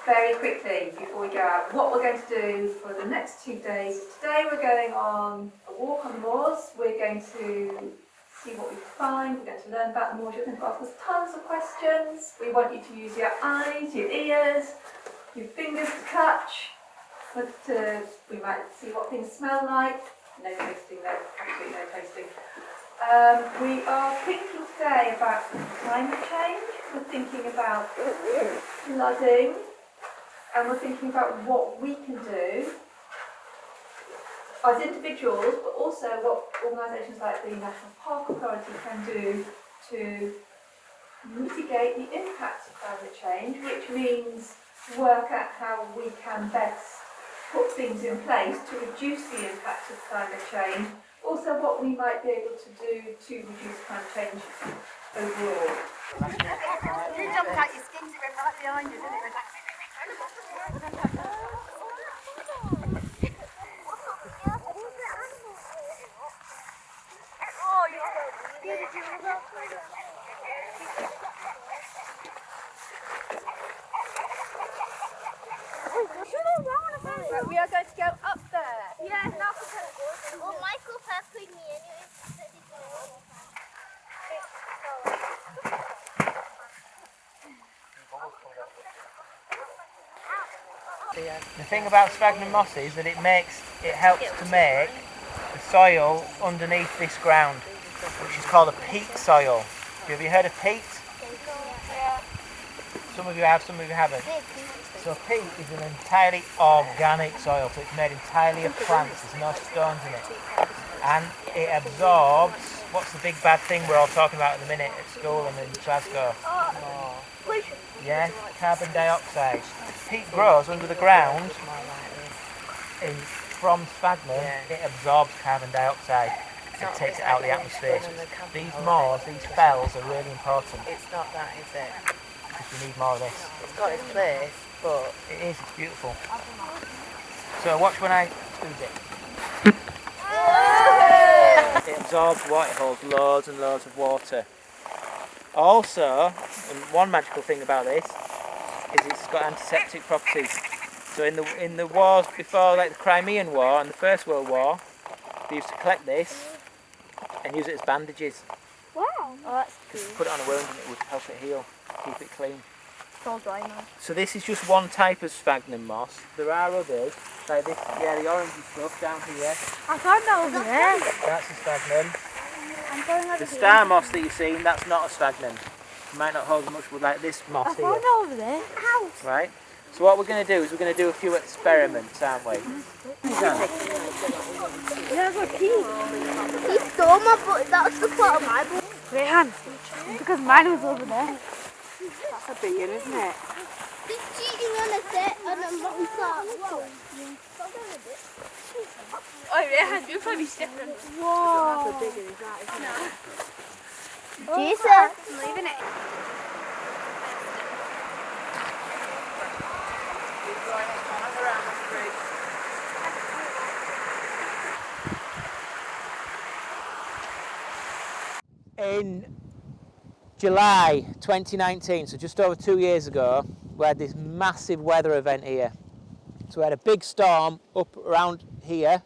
very quickly before we go out, what we're going to do for the next 2 days. Today we're going on a walk on the moors. We're going to see what we find. We're going to learn about the moors. You're going to ask us tons of questions. We want you to use your eyes, your ears, your fingers to touch. We might see what things smell like. No tasting though, absolutely no tasting. We are thinking today about climate change. We're thinking about flooding, and we're thinking about what we can do as individuals, but also what organisations like the National Park Authority can do to mitigate the impact of climate change, which means work out how we can best put things in place to reduce the impact of climate change. Also, what we might be able to do to reduce climate change overall. You jumped out your skins, it went right behind you, didn't it? Right, we are going to go up there. Yeah, not because. Well, Michael peppered me anyway. The thing about sphagnum moss is that it helps to make the soil underneath this ground, which is called a peat soil. Have you heard of peat? Yeah. Some of you have, some of you haven't. So peat is an entirely organic soil, so it's made entirely of plants, there's no stones in it. And it absorbs, what's the big bad thing we're all talking about at the minute at school and in Glasgow? Yeah, carbon dioxide. Peat grows under the ground from sphagnum, it absorbs carbon dioxide and takes it out of the atmosphere. So these moors, these fells are really important. It's not that, is it? Because we need more of this. It's got its place, but it is, it's beautiful. So watch when I squeeze it. It absorbs water, it holds loads and loads of water. Also, and one magical thing about this is it's got antiseptic properties. So in the wars before, like the Crimean War and the First World War, they used to collect this and use it as bandages. Wow. Oh, that's cool. Just put it on a wound and it would help it heal, keep it clean. It's all dry now. So this is just one type of sphagnum moss. There are others, like this, yeah, the orangey stuff down here. I found that over there. That's a sphagnum. I'm going over The here. star moss that you're seeing, that's not a sphagnum. It might not hold as much wood like this moss I here. found that over there. Ow. Right? So what we're going to do is we're going to do a few experiments, aren't we? Yeah, I got pee. He stole my book. That's the part of my book. Rehan, because mine was over there. That's a big one, isn't it? He's cheating on a set and I'm not sorry. Oh, Rehan, you probably stepped on it. Whoa. That's a big one, is that, isn't it? Jesus. I'm leaving it. In July 2019, so just over 2 years ago, we had this massive weather event here. So we had a big storm up around here.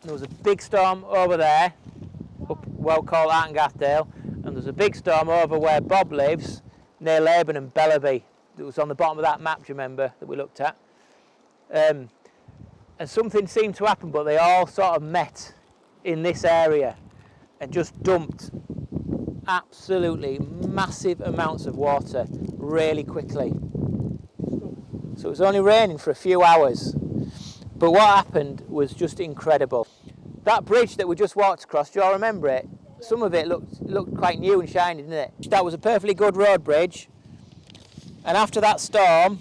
There was a big storm over there, up well called Artengathdale, and there's a big storm over where Bob lives, near Laban and Bellaby. It was on the bottom of that map, do you remember, that we looked at? And something seemed to happen, but they all sort of met in this area and just dumped absolutely massive amounts of water really quickly. So it was only raining for a few hours, but what happened was just incredible. That bridge that we just walked across, do you all remember it? Some of it looked quite new and shiny, didn't it? That was a perfectly good road bridge, and after that storm,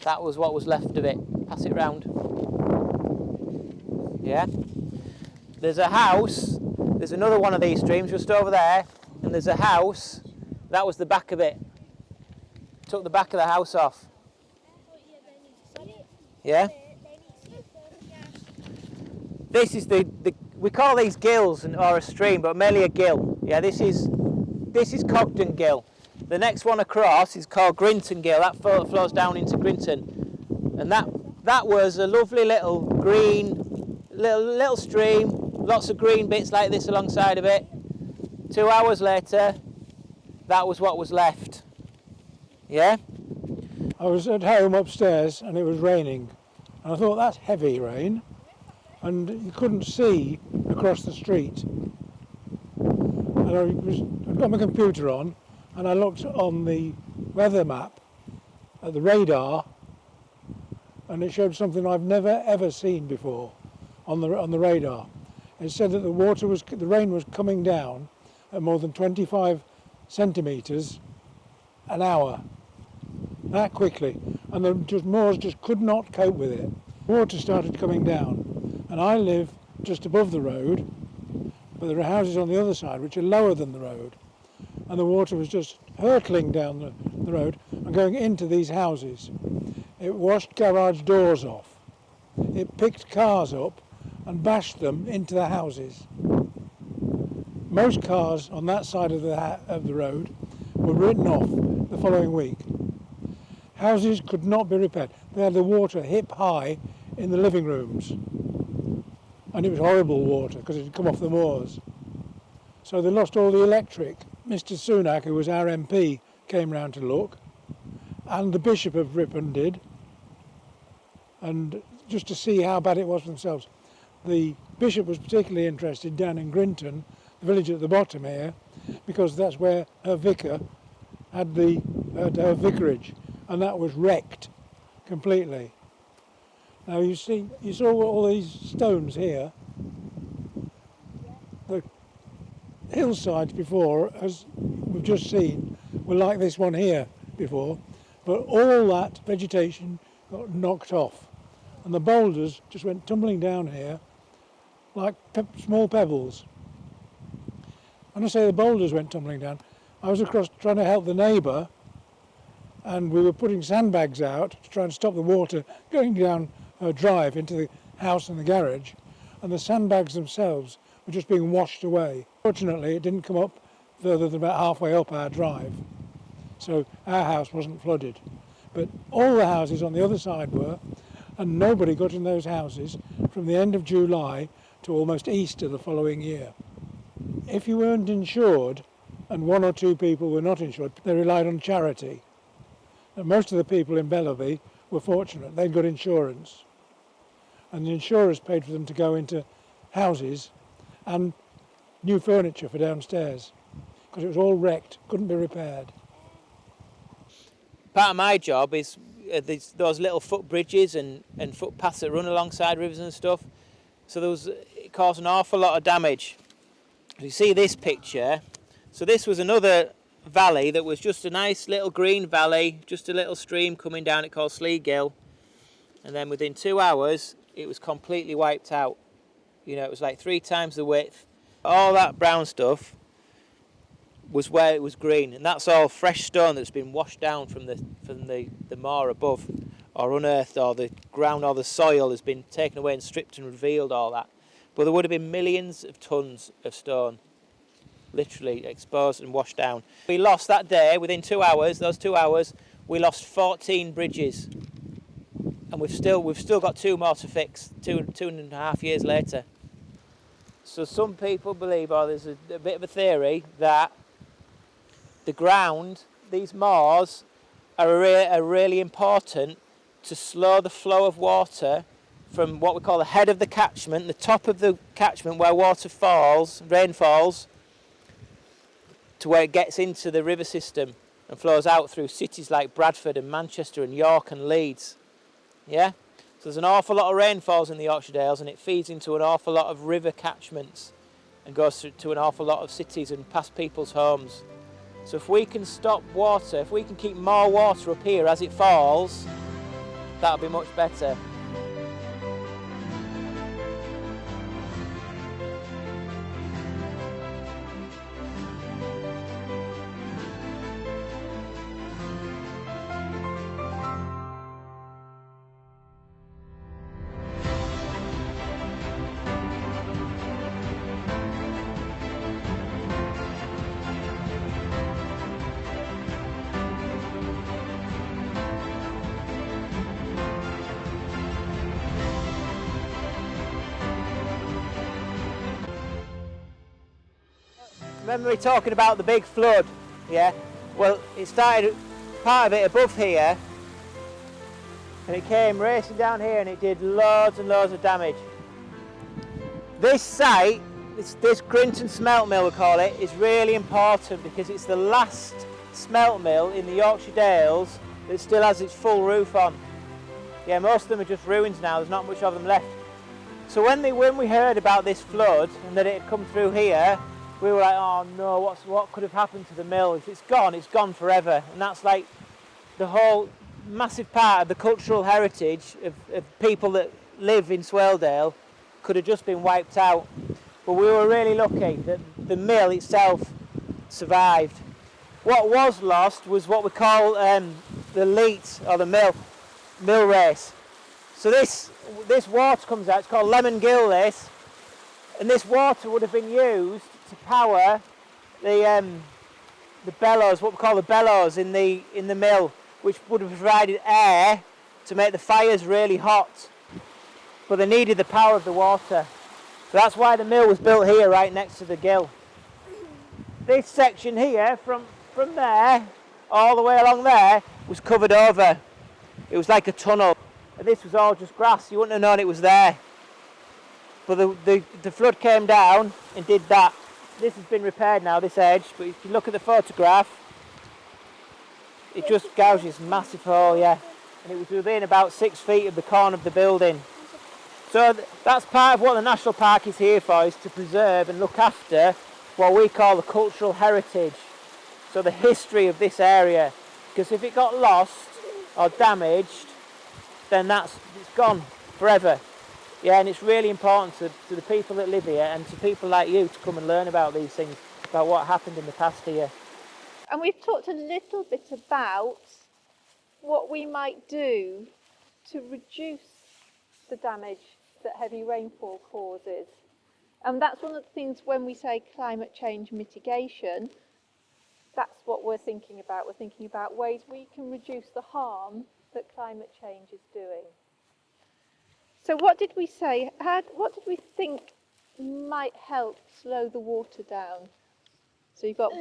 that was what was left of it. Pass it round. Yeah? There's a house, there's another one of these streams just over there, and there's a house, that was the back of it. Took the back of the house off. Yeah? This is we call these gills or a stream, but mainly a gill. Yeah, this is Cogden Gill. The next one across is called Grinton Gill. That flows down into Grinton, and that was a lovely little green, little stream. Lots of green bits like this alongside of it. 2 hours later, that was what was left. Yeah? I was at home upstairs and it was raining, and I thought that's heavy rain, and you couldn't see across the street. And I'd got my computer on and I looked on the weather map at the radar, and it showed something I've never ever seen before on the radar. It said that the rain was coming down at more than 25 centimetres an hour, that quickly, and the moors just could not cope with it. Water started coming down, and I live just above the road, but there are houses on the other side which are lower than the road, and the water was just hurtling down the road and going into these houses. It washed garage doors off, it picked cars up and bashed them into the houses. Most cars on that side of the road were written off the following week. Houses could not be repaired. They had the water hip high in the living rooms, and it was horrible water because it had come off the moors. So they lost all the electric. Mr. Sunak, who was our MP, came round to look, and the Bishop of Ripon did, and just to see how bad it was for themselves. The Bishop was particularly interested down in Grinton, the village at the bottom here, because that's where her vicar had her vicarage, and that was wrecked completely. Now you saw all these stones here. The hillsides before, as we've just seen, were like this one here before, but all that vegetation got knocked off, and the boulders just went tumbling down here like small pebbles. When I say the boulders went tumbling down, I was across trying to help the neighbour, and we were putting sandbags out to try and stop the water going down her drive into the house and the garage, and the sandbags themselves were just being washed away. Fortunately, it didn't come up further than about halfway up our drive, so our house wasn't flooded. But all the houses on the other side were, and nobody got in those houses from the end of July to almost Easter the following year. If you weren't insured, and one or two people were not insured, they relied on charity. And most of the people in Bellaby were fortunate, they'd got insurance. And the insurers paid for them to go into houses and new furniture for downstairs, because it was all wrecked, couldn't be repaired. Part of my job is those little footbridges and footpaths that run alongside rivers and stuff. So it caused an awful lot of damage. You see this picture. So this was another valley that was just a nice little green valley, just a little stream coming down it called Swaledale. And then within 2 hours, it was completely wiped out. You know, it was like 3 times the width. All that brown stuff was where it was green, and that's all fresh stone that's been washed down from the moor above, or unearthed, or the ground or the soil has been taken away and stripped and revealed all that. But there would have been millions of tons of stone literally exposed and washed down. We lost that day, within 2 hours, those 2 hours, we lost 14 bridges. And we've still got 2 more to fix, 2.5 years later. So some people believe, or there's a bit of a theory, that the ground, these moors, are really important to slow the flow of water from what we call the head of the catchment, the top of the catchment where water falls, rain falls, to where it gets into the river system and flows out through cities like Bradford and Manchester and York and Leeds. Yeah? So there's an awful lot of rainfalls in the Yorkshire Dales, and it feeds into an awful lot of river catchments and goes through to an awful lot of cities and past people's homes. So if we can stop water, if we can keep more water up here as it falls, that'll be much better. remember me talking about the big flood? Yeah? Well, it started, part of it above here, and it came racing down here and it did loads and loads of damage. This site, this Grinton Smelt Mill we call it, is really important because it's the last smelt mill in the Yorkshire Dales that still has its full roof on. Yeah, most of them are just ruins now, there's not much of them left. So when we heard about this flood and that it had come through here, we were like, oh no, what could have happened to the mill? If it's gone forever. And that's like the whole massive part of the cultural heritage of people that live in Swaledale could have just been wiped out. But we were really lucky that the mill itself survived. What was lost was what we call the leat, or the mill race. So this water comes out, it's called lemon gill this, and this water would have been used to power the bellows, what we call the bellows in the mill, which would have provided air to make the fires really hot. But they needed the power of the water. So that's why the mill was built here, right next to the gill. This section here, from there, all the way along there, was covered over. It was like a tunnel. And this was all just grass, you wouldn't have known it was there. But the flood came down and did that. This has been repaired now, this edge, but if you look at the photograph, it just gouges a massive hole, yeah. And it was within about 6 feet of the corner of the building. So that's part of what the National Park is here for, is to preserve and look after what we call the cultural heritage. So the history of this area. Because if it got lost or damaged, then it's gone forever. Yeah, and it's really important to the people that live here and to people like you to come and learn about these things, about what happened in the past here. And we've talked a little bit about what we might do to reduce the damage that heavy rainfall causes. And that's one of the things when we say climate change mitigation, that's what we're thinking about. We're thinking about ways we can reduce the harm that climate change is doing. So what did we say? What did we think might help slow the water down? So you've got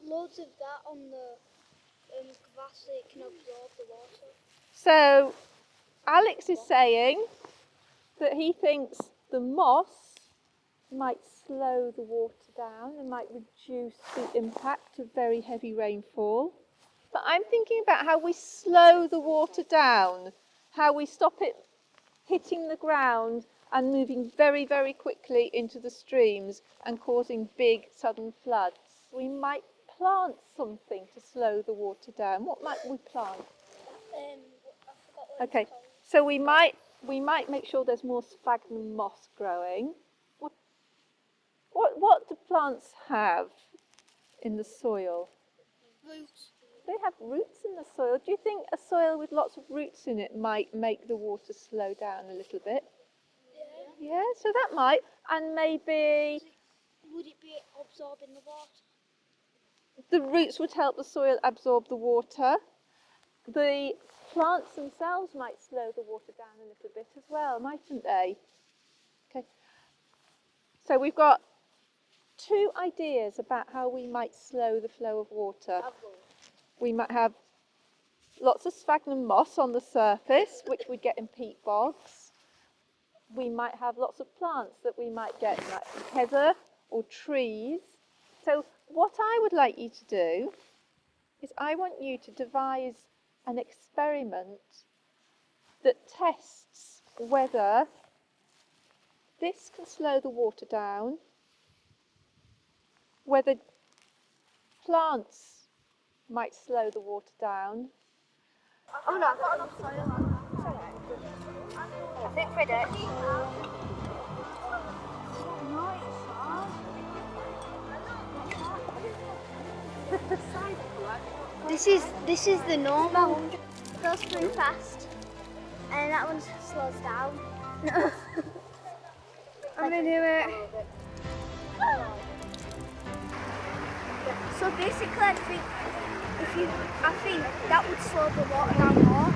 Loads of that on the grass so it can absorb the water. So Alex is saying that he thinks the moss might slow the water down and might reduce the impact of very heavy rainfall. But I'm thinking about how we slow the water down, how we stop it hitting the ground and moving very, very quickly into the streams and causing big sudden floods. We might plant something to slow the water down. What might we plant? I forgot what Okay, it's called. so we might make sure there's more sphagnum moss growing. What do plants have in the soil? Roots. They have roots in the soil. Do you think a soil with lots of roots in it might make the water slow down a little bit? Yeah. Yeah, so that might. And maybe Would it be absorbing the water? the roots would help the soil absorb the water. The plants themselves might slow the water down a little bit as well, mightn't they? Okay. So we've got 2 ideas about how we might slow the flow of water. We might have lots of sphagnum moss on the surface, which we get in peat bogs. We might have lots of plants that we might get, like heather or trees. So what I would like you to do is I want you to devise an experiment that tests whether this can slow the water down, whether plants might slow the water down. Oh no, I've got enough soil. I think we're dead. This is the normal. It goes pretty fast, and that one slows down. I'm gonna do it. So basically, I think that would slow the water down more.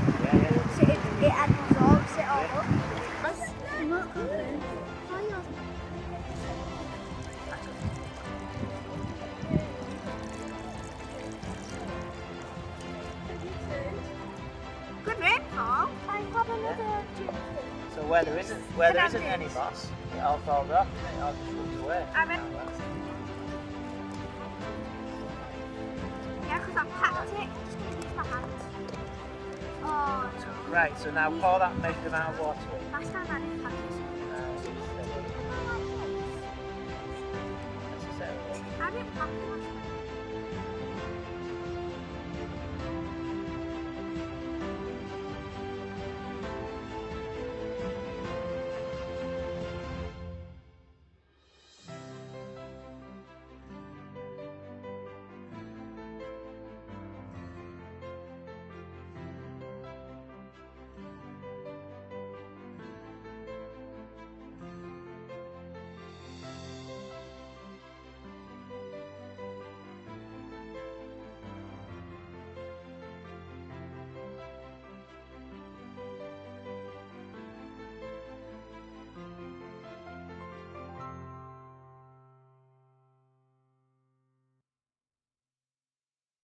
So it absorbs it all up. I'm not confident. where there isn't any moss, it all falls off and it all just runs away. Yeah, because I've packed it. Just going to use my hands. Oh, no. Right, so now pour that measured amount of water in. Last time I didn't pack it. Necessarily. I didn't pack it last time.